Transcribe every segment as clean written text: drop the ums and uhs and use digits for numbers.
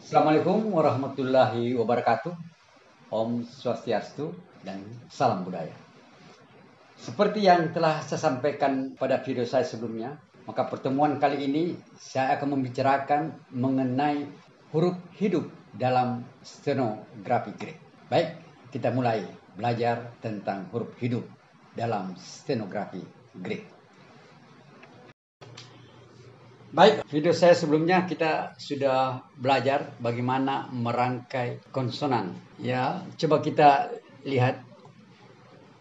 Assalamualaikum warahmatullahi wabarakatuh. Om Swastiastu dan salam budaya. Seperti yang telah saya sampaikan pada video saya sebelumnya, maka pertemuan kali ini saya akan membicarakan mengenai huruf hidup dalam stenografi Grek. Baik, kita mulai belajar tentang huruf hidup dalam stenografi Grek. Baik, video saya sebelumnya kita sudah belajar bagaimana merangkai konsonan. Ya, coba kita lihat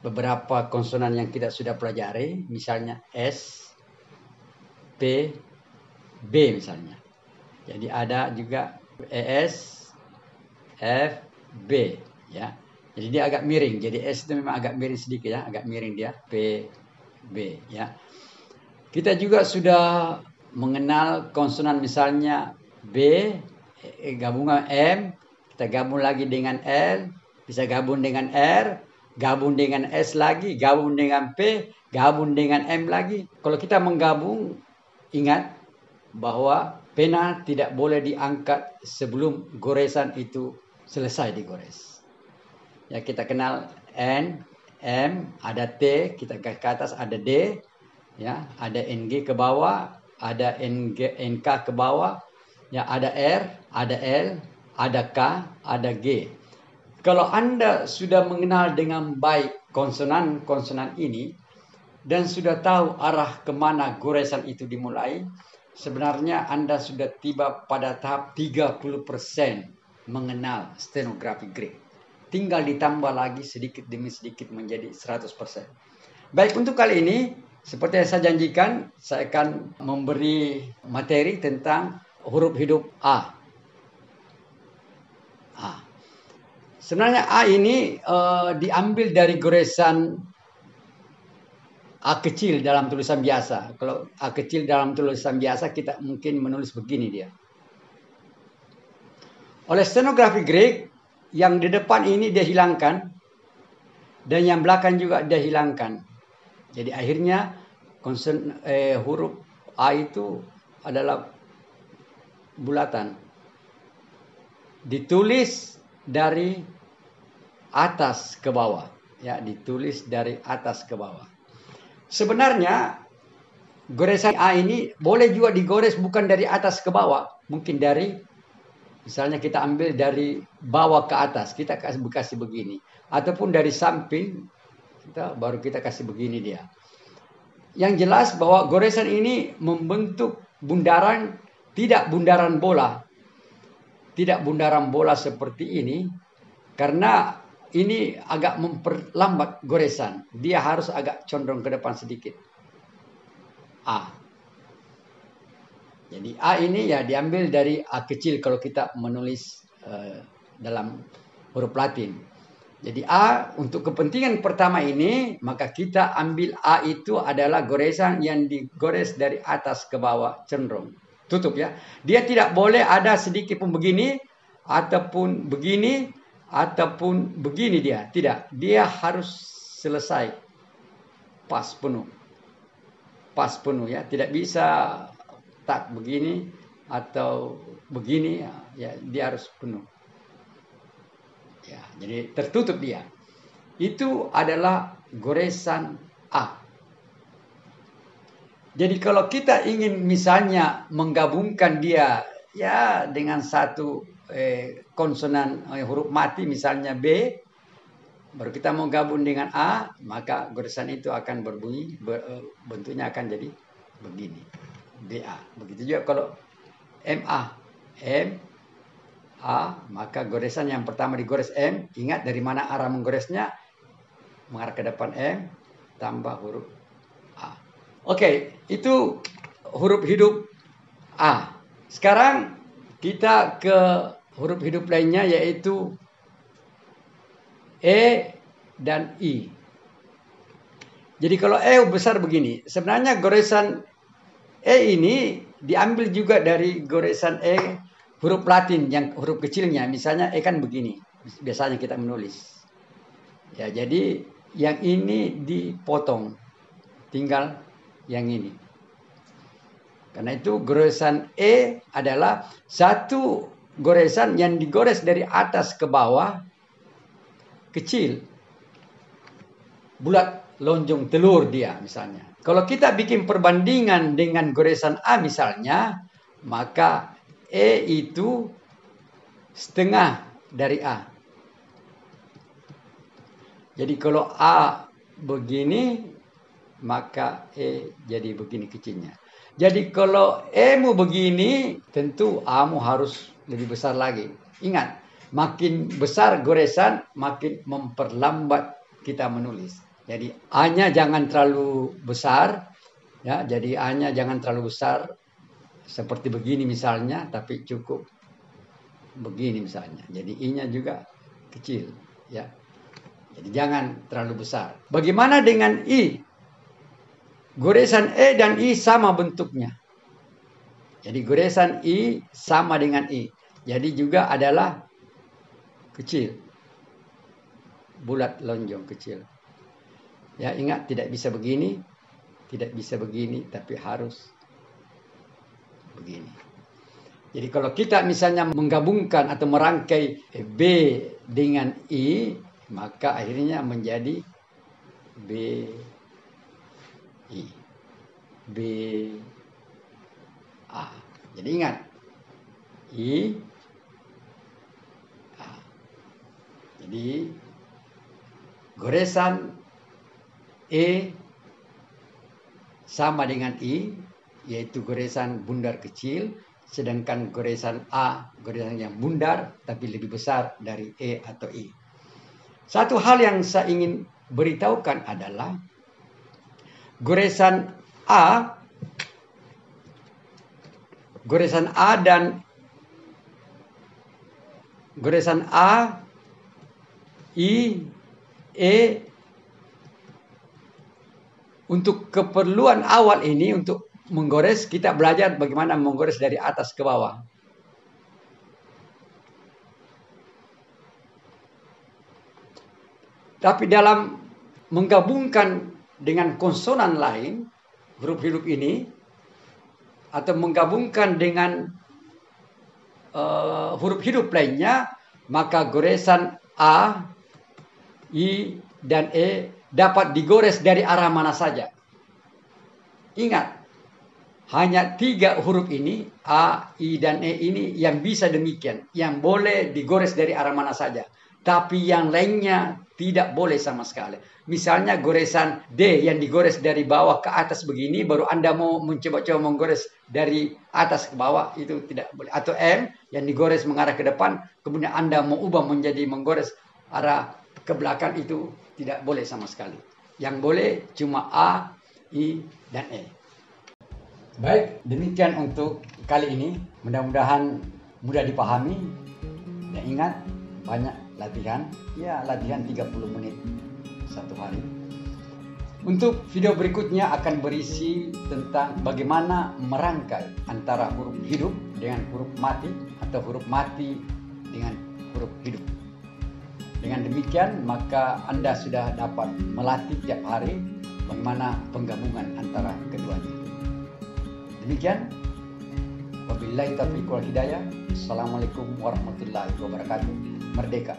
beberapa konsonan yang kita sudah pelajari, misalnya S, P, B misalnya. Jadi ada juga ES, F, B ya. Jadi dia agak miring. Jadi S itu memang agak miring sedikit ya, agak miring dia. P, B ya. Kita juga sudah mengenal konsonan misalnya B, gabungan M, kita gabung lagi dengan L, bisa gabung dengan R, gabung dengan S lagi, gabung dengan P, gabung dengan M lagi. Kalau kita menggabung, ingat bahwa pena tidak boleh diangkat sebelum goresan itu selesai digores. Ya, kita kenal N, M, ada T, kita ke atas ada D, ya, ada NG ke bawah, ada NK ke bawah, ya, ada R, ada L, ada K, ada G. Kalau Anda sudah mengenal dengan baik konsonan-konsonan ini dan sudah tahu arah kemana goresan itu dimulai, sebenarnya Anda sudah tiba pada tahap 30% mengenal stenografi Grek. Tinggal ditambah lagi sedikit demi sedikit menjadi 100%. Baik, untuk kali ini seperti yang saya janjikan, saya akan memberi materi tentang huruf hidup A. Sebenarnya A ini diambil dari goresan A kecil dalam tulisan biasa. Kalau A kecil dalam tulisan biasa, kita mungkin menulis begini dia. Oleh stenografi Grek, yang di depan ini dia hilangkan, dan yang belakang juga dia hilangkan. Jadi akhirnya huruf A itu adalah bulatan. Ditulis dari atas ke bawah. Ya, ditulis dari atas ke bawah. Sebenarnya goresan A ini boleh juga digores bukan dari atas ke bawah. Mungkin dari, misalnya kita ambil dari bawah ke atas. Kita kasih begini. Ataupun dari samping, baru kita kasih begini dia. Yang jelas bahwa goresan ini membentuk bundaran, tidak bundaran bola. Tidak bundaran bola seperti ini. Karena ini agak memperlambat goresan. Dia harus agak condong ke depan sedikit. A. Jadi A ini ya diambil dari A kecil kalau kita menulis dalam huruf Latin. Jadi A untuk kepentingan pertama ini, maka kita ambil A itu adalah goresan yang digores dari atas ke bawah cenderung. Tutup ya. Dia tidak boleh ada sedikit pun begini, ataupun begini, ataupun begini dia. Tidak. Dia harus selesai. Pas penuh. Pas penuh ya. Tidak bisa tak begini atau begini. Ya, dia harus penuh. Ya, jadi tertutup dia. Itu adalah goresan A. Jadi kalau kita ingin misalnya menggabungkan dia ya dengan satu konsonan huruf mati misalnya B, baru kita mau gabung dengan A, maka goresan itu akan berbunyi, bentuknya akan jadi begini. BA. Begitu juga kalau MA. A, maka goresan yang pertama digores M. Ingat dari mana arah menggoresnya? Mengarah ke depan M, tambah huruf A. Oke, itu huruf hidup A. Sekarang kita ke huruf hidup lainnya yaitu E dan I. Jadi kalau E besar begini, sebenarnya goresan E ini diambil juga dari goresan E huruf Latin yang huruf kecilnya. Misalnya E kan begini. Biasanya kita menulis. Ya, jadi yang ini dipotong. Tinggal yang ini. Karena itu goresan E adalah satu goresan yang digores dari atas ke bawah kecil, bulat, lonjong, telur dia misalnya. Kalau kita bikin perbandingan dengan goresan A misalnya, maka E itu setengah dari A. Jadi kalau A begini, maka E jadi begini kecilnya. Jadi kalau E-mu begini, tentu A-mu harus lebih besar lagi. Ingat, makin besar goresan, makin memperlambat kita menulis. Jadi A-nya jangan terlalu besar, ya. Jadi A-nya jangan terlalu besar, seperti begini misalnya, tapi cukup begini misalnya. Jadi I-nya juga kecil, ya. Jadi jangan terlalu besar. Bagaimana dengan I? Goresan E dan I sama bentuknya. Jadi goresan I sama dengan I. Jadi juga adalah kecil. Bulat, lonjong, kecil. Ya, ingat, tidak bisa begini, tidak bisa begini, tapi harus begini. Jadi kalau kita misalnya menggabungkan atau merangkai B dengan I, maka akhirnya menjadi B I, B A. Jadi ingat, I A. Jadi goresan E sama dengan I, yaitu goresan bundar kecil, sedangkan goresan A, goresan yang bundar tapi lebih besar dari E atau I. Satu hal yang saya ingin beritahukan adalah goresan A dan goresan A, I, E, untuk keperluan awal ini, untuk menggores, kita belajar bagaimana menggores dari atas ke bawah. Tapi dalam menggabungkan dengan konsonan lain, huruf hidup ini, atau menggabungkan dengan huruf hidup lainnya, maka goresan A, I, dan E dapat digores dari arah mana saja. Ingat, hanya 3 huruf ini, A, I, dan E ini yang bisa demikian, yang boleh digores dari arah mana saja. Tapi yang lainnya tidak boleh sama sekali. Misalnya goresan D yang digores dari bawah ke atas begini, baru Anda mau mencoba-coba menggores dari atas ke bawah, itu tidak boleh. Atau M yang digores mengarah ke depan, kemudian Anda mau ubah menjadi menggores arah ke belakang, itu tidak boleh sama sekali. Yang boleh cuma A, I, dan E. Baik, demikian untuk kali ini. Mudah-mudahan mudah dipahami. Dan ingat, banyak latihan. Ya, latihan 30 menit satu hari. Untuk video berikutnya akan berisi tentang bagaimana merangkai antara huruf hidup dengan huruf mati, atau huruf mati dengan huruf hidup. Dengan demikian, maka Anda sudah dapat melatih tiap hari bagaimana penggabungan antara keduanya. Demikian, wabillahi taufiq wal hidayah. Assalamualaikum warahmatullahi wabarakatuh. Merdeka!